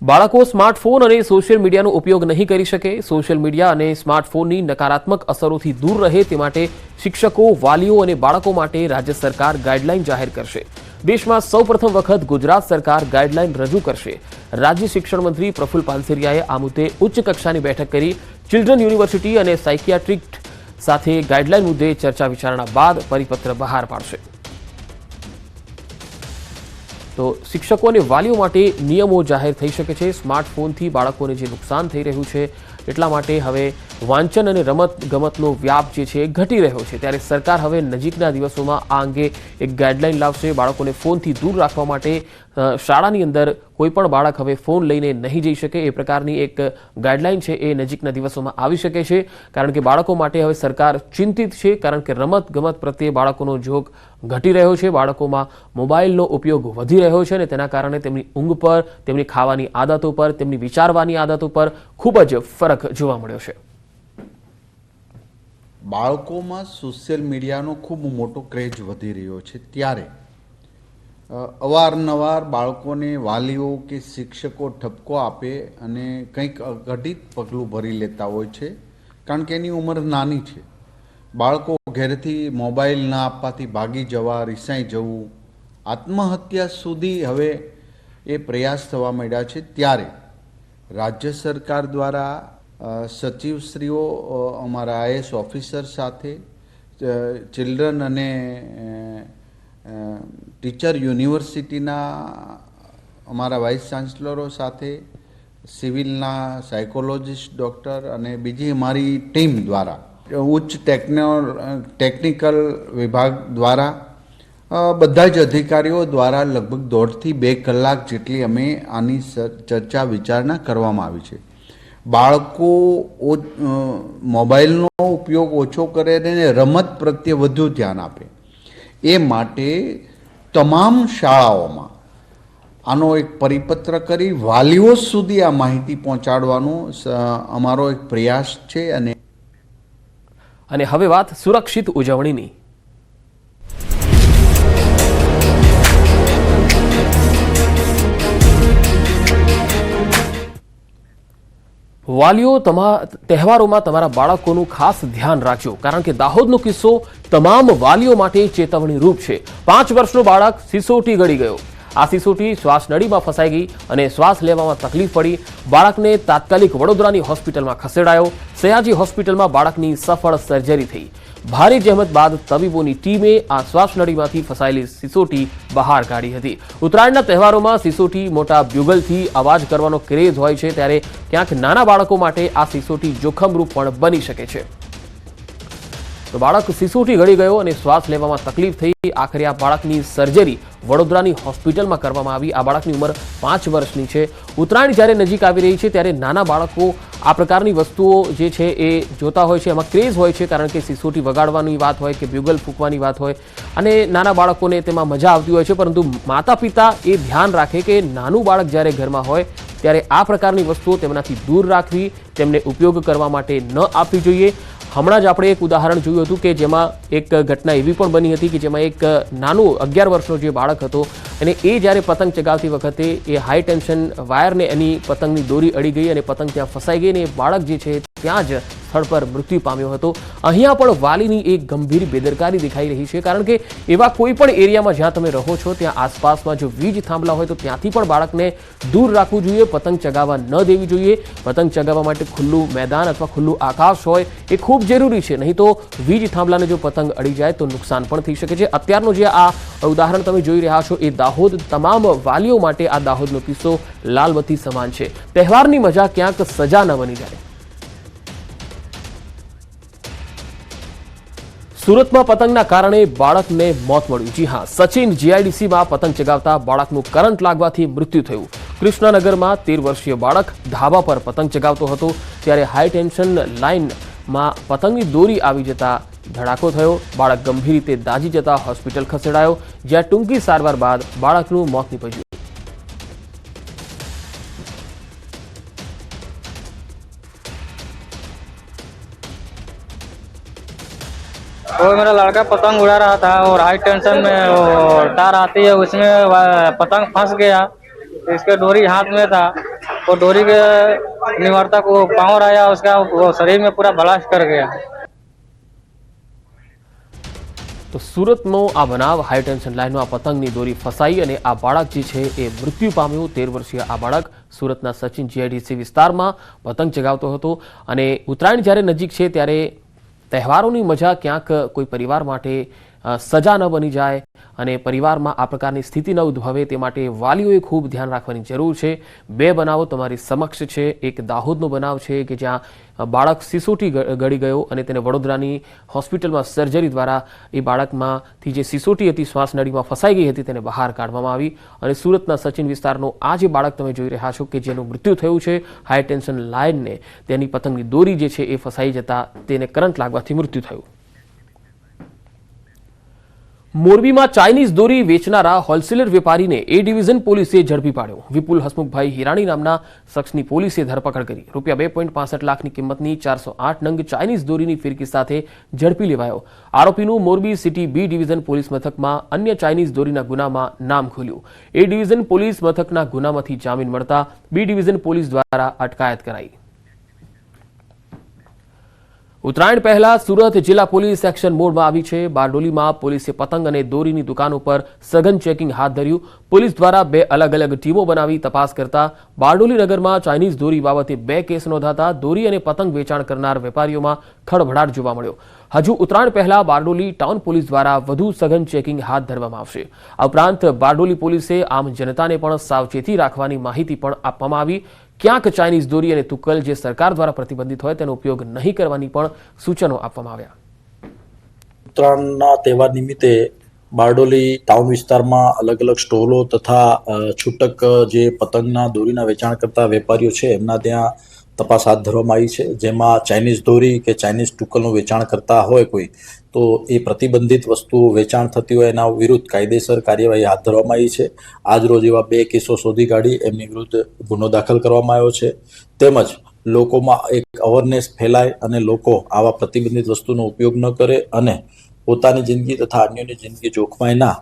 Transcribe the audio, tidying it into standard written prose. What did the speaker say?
બાળકો સ્માર્ટફોન અને સોશિયલ મીડિયાનો ઉપયોગ નહીં કરી શકે। સોશિયલ મીડિયા અને સ્માર્ટફોનની નકારાત્મક અસરોથી દૂર રહે તે માટે શિક્ષકો, વાલીઓ અને બાળકો માટે રાજ્ય સરકાર ગાઈડલાઈન જાહેર કરશે। દેશમાં સૌપ્રથમ વખત ગુજરાત સરકાર ગાઈડલાઈન રજૂ કરશે। રાજ્ય શિક્ષણ મંત્રી પ્રફુલ્લ પાનસેરિયાએ આ મુદ્દે ઉચ્ચ કક્ષાની બેઠક કરી ચિલ્ડ્રન યુનિવર્સિટી અને સાયકિયાટ્રિસ્ટ સાથે ગાઈડલાઈન મુદ્દે ચર્ચા વિચારણા બાદ પરિપત્ર બહાર પાડશે। तो शिक्षकों ने वालीओ माटे नियमों जाहिर थई शके छे। स्मार्टफोनथी बाळकोने जे नुकसान थई रह्युं छे એટલા માટે હવે વાંચન અને રમતગમતનો વ્યાપ જે છે ઘટી રહ્યો છે, ત્યારે સરકાર હવે નજીકના દિવસોમાં આ અંગે એક ગાઈડલાઈન લાવશે। બાળકોને ફોનથી દૂર રાખવા માટે શાળાની અંદર કોઈપણ બાળક હવે ફોન લઈને નહીં જઈ શકે એ પ્રકારની એક ગાઈડલાઈન છે એ નજીકના દિવસોમાં આવી શકે છે, કારણ કે બાળકો માટે હવે સરકાર ચિંતિત છે, કારણ કે રમતગમત પ્રત્યે બાળકોનો જોગ ઘટી રહ્યો છે। બાળકોમાં મોબાઈલનો ઉપયોગ વધી રહ્યો છે અને તેના કારણે તેમની ઊંઘ પર, તેમની ખાવાની આદતો પર, તેમની વિચારવાની આદતો પર ખૂબ જ ફરક જોવા મળ્યો છે। બાળકોમાં સોશિયલ મીડિયાનો ખૂબ મોટો ક્રેઝ વધી રહ્યો છે, ત્યારે અવારનવાર બાળકોને વાલીઓ કે શિક્ષકો ઠપકો આપે અને કંઈક અઘટિત પગલું ભરી લેતા હોય છે, કારણ કે એની ઉંમર નાની છે। બાળકો ઘરેથી મોબાઈલ ના આપવાથી ભાગી જવા, રિસાઈ જવું, આત્મહત્યા સુધી હવે એ પ્રયાસ થવા માંડ્યા છે। ત્યારે રાજ્ય સરકાર દ્વારા સચિવશ્રીઓ, અમારા આઈએએસ ઓફિસર સાથે, ચિલ્ડ્રન અને ટીચર યુનિવર્સિટીના અમારા વાઇસ ચાન્સલરો સાથે, સિવિલના સાયકોલોજીસ્ટ ડૉક્ટર અને બીજી અમારી ટીમ દ્વારા, ઉચ્ચ ટેકનિકલ વિભાગ દ્વારા, બધા જ અધિકારીઓ દ્વારા લગભગ 1.5 થી 2 કલાક જેટલી અમે આની ચર્ચા વિચારણા કરવામાં આવી છે। બાળકો મોબાઈલનો ઉપયોગ ઓછો કરે અને રમત પ્રત્યે વધુ ધ્યાન આપે એ માટે તમામ શાળાઓમાં આનો એક પરિપત્ર કરી વાલીઓ સુધી આ માહિતી પહોંચાડવાનો અમારો એક પ્રયાસ છે। અને હવે વાત સુરક્ષિત ઉજવણીની। વાલીઓ તહેવારોમાં તમારા બાળકોનું ખાસ ધ્યાન રાખજો, કારણ કે દાહોદનો કિસ્સો તમામ વાલીઓ માટે ચેતવણી રૂપ છે। 5 વર્ષનો બાળક સિસોટી ગળી ગયો। આ સિસોટી શ્વાસ નળીમાં ફસાઈ ગઈ અને શ્વાસ લેવામાં તકલીફ પડી। બાળકને તાત્કાલિક વડોદરાની હોસ્પિટલમાં ખસેડાયો। સયાજી હોસ્પિટલમાં બાળકની સફળ સર્જરી થઈ। ભારે જહેમત બાદ તબીબોની ટીમે આ શ્વાસ નળીમાંથી ફસાયેલી સિસોટી બહાર કાઢી હતી। ઉત્તરાયણના તહેવારોમાં સિસોટી મોટા બ્યુગલથી અવાજ કરવાનો ક્રેઝ હોય છે, ત્યારે ક્યાંક નાના બાળકો માટે આ સિસોટી જોખમરૂપ પણ બની શકે છે। તો બાળક સિસોટી ગળી ગયો અને શ્વાસ લેવામાં તકલીફ થઈ। આખરે આ બાળકની સર્જરી વડોદરાની હોસ્પિટલમાં કરવામાં આવી। આ બાળકની ઉંમર 5 વર્ષની છે। ઉત્તરાયણ જ્યારે નજીક આવી રહી છે ત્યારે નાના બાળકો આ પ્રકારની વસ્તુઓ જે છે એ જોતા હોય છે, એમાં ક્રેઝ હોય છે, કારણ કે સિસોટી વગાડવાની વાત હોય કે બ્યુગલ ફૂંકવાની વાત હોય અને નાના બાળકોને તેમાં મજા આવતી હોય છે, પરંતુ માતા પિતા એ ધ્યાન રાખે કે નાનું બાળક જ્યારે ઘરમાં હોય ત્યારે આ પ્રકારની વસ્તુઓ તેમનાથી દૂર રાખવી, તેમને ઉપયોગ કરવા માટે ન આપવી જોઈએ। હમણાં જ આપણે એક ઉદાહરણ જોયું હતું કે જેમાં એક ઘટના એવી પણ બની હતી કે જેમાં એક નાનું 11 વર્ષનો જે બાળક હતો અને એ જ્યારે પતંગ ચગાવતી વખતે એ હાઈ ટેન્શન વાયરને એની પતંગની દોરી અડી ગઈ અને પતંગ ત્યાં ફસાઈ ગઈ અને એ બાળક જે છે ત્યાં જ સ્થળ પર મૃત્યુ પામ્યો હતો। અહીંયા પણ વાલીની એક ગંભીર બેદરકારી દેખાઈ રહી છે, કારણ કે એવા કોઈ પણ એરિયામાં જ્યાં તમે રહો છો ત્યાં આસપાસમાં જો વીજ થાંભલા હોય તો ત્યાંથી પણ બાળકને દૂર રાખવું જોઈએ, પતંગ ચગાવવા ન દેવી જોઈએ। પતંગ ચગાવવા માટે ખુલ્લું મેદાન અથવા ખુલ્લું આકાશ હોય એ ખૂબ જરૂરી છે, નહીં તો વીજ થાંભલાને જો પતંગ અડી જાય તો નુકસાન પણ થઈ શકે છે। અત્યારનું જે આ ઉદાહરણ તમે જોઈ રહ્યા છો એ દાહોદ, તમામ વાલીઓ માટે આ દાહોદનો કિસ્સો લાલબત્તી સમાન છે। તહેવારની મજા ક્યાંક સજા ન બની જાય। સુરતમાં પતંગના કારણે બાળકને મોત મળ્યું। જી હા, સચિન જીઆઈડીસીમાં પતંગ ચગાવતા બાળકનું કરંટ લાગવાથી મૃત્યુ થયું। કૃષ્ણનગરમાં 13 વર્ષીય બાળક ધાબા પર પતંગ ચગાવતો હતો ત્યારે હાઈ ટેન્શન લાઇનમાં પતંગની દોરી આવી જતા ધડાકો થયો। બાળક ગંભીર રીતે દાઝી જતા હોસ્પિટલ ખસેડાયો, જ્યાં ટૂંકી સારવાર બાદ બાળકનું મોત નીપજ્યું। और मेरा लड़का पतंग उड़ा रहा था और हाई टेंशन में वो तार आती है उसमें पतंग फंस गया, इसके डोरी हाथ में था वो डोरी के निवारता को पावर आया, उसका वो शरीर में पूरा ब्लास्ट कर गया। તો સુરતનો આ બનાવ હાઈ ટેન્શન લાઇનમાં પતંગની દોરી ફસાઈ અને આ બાળક જે છે એ મૃત્યુ પામ્યું। 13 વર્ષીય આ બાળક સુરતના સચિન જીઆઈડીસી વિસ્તારમાં પતંગ ચગાવતો હતો અને ઉત્તરાયણ જ્યારે નજીક છે ત્યારે તહેવારોની મજા ક્યાંક કોઈ પરિવાર માટે સજા ન બની જાય અને પરિવારમાં આ પ્રકારની સ્થિતિ ન ઉદ્ભવે તે માટે વાલીઓએ ખૂબ ધ્યાન રાખવાની જરૂર છે। બે બનાવો તમારી સમક્ષ છે। એક દાહોદનો બનાવ છે કે જ્યાં બાળક સિસોટી ગળી ગયો અને તેને વડોદરાની હોસ્પિટલમાં સર્જરી દ્વારા એ બાળકમાંથી જે સિસોટી હતી શ્વાસનળીમાં ફસાઈ ગઈ હતી તેને બહાર કાઢવામાં આવી અને સુરતના સચિન વિસ્તારનો આ જે બાળક તમે જોઈ રહ્યા છો કે જેનું મૃત્યુ થયું છે હાઈ ટેન્શન લાઇનને તેની પતંગની દોરી જે છે એ ફસાઈ જતા તેને કરંટ લાગવાથી મૃત્યુ થયું। મોરબીમાં ચાઇનીઝ દોરી વેચનારા હોલસેલર વેપારીને એ ડિવિઝન પોલીસે ઝડપી પાડ્યો। વિપુલ હસમુખભાઈ હિરાણી નામના શખ્સની પોલીસે ધરપકડ કરી। રૂપિયા 2.65 લાખની કિંમતની 408 નંગ ચાઇનીઝ દોરીની ફિરકી સાથે ઝડપી લેવાયો। આરોપીનું Morbi city B division police મથકમાં અન્ય ચાઇનીઝ દોરીના ગુનામાં નામ ખુલ્યું। એ ડિવિઝન પોલીસ મથકના ગુનામાંથી જામીન મળતા બી ડિવિઝન પોલીસ દ્વારા અટકાયત કરાઈ। ઉત્તરાયણ પહેલા સુરત જિલ્લા પોલીસ એક્શન મોડમાં આવી છે। બારડોલીમાં પોલીસે પતંગ અને દોરીની દુકાનો પર સઘન ચેકિંગ હાથ ધર્યું। પોલીસ દ્વારા 2 અલગ અલગ ટીમો બનાવી તપાસ કરતા બારડોલી નગરમાં ચાઇનીઝ દોરી બાબતે 2 કેસ નોંધાતા દોરી અને પતંગ વેચાણ કરનાર વેપારીઓમાં ખળભળાટ જોવા મળ્યો। હજુ ઉત્તરાયણ પહેલા બારડોલી ટાઉન પોલીસ દ્વારા વધુ સઘન ચેકિંગ હાથ ધરવામાં આવશે। આ ઉપરાંત બારડોલી પોલીસે આમ જનતાને પણ સાવચેતી રાખવાની માહિતી પણ આપવામાં આવી। ક્યાંક ચાઇનીઝ દોરી અને તુક્કલ જે સરકાર દ્વારા પ્રતિબંધિત હોય તેનો ઉપયોગ નહીં કરવાની પણ સૂચનો આપવામાં આવ્યા। ઉત્તરાયણના તહેવાર નિમિત્તે બારડોલી ટાઉન વિસ્તારમાં અલગ અલગ સ્ટોલો તથા છૂટક જે પતંગના દોરીના વેચાણ કરતા વેપારીઓ છે એમના ત્યાં તપાસ હાથ ધરવામાં આવી છે। જેમાં ચાઇનીઝ દોરી કે ચાઇનીઝ ટુકલનું વેચાણ કરતા હોય કોઈ તો એ પ્રતિબંધિત વસ્તુઓ વેચાણ થતી હોય એના વિરુદ્ધ કાયદેસર કાર્યવાહી હાથ ધરવામાં આવી છે। આજ રોજ એવા 2 કેસો શોધી કાઢી એમની વિરુદ્ધ ગુનો દાખલ કરવામાં આવ્યો છે। તેમજ લોકોમાં એક અવેરનેસ ફેલાય અને લોકો આવા પ્રતિબંધિત વસ્તુનો ઉપયોગ ન કરે અને પોતાની જિંદગી તથા અન્યની જિંદગી જોખમાય ના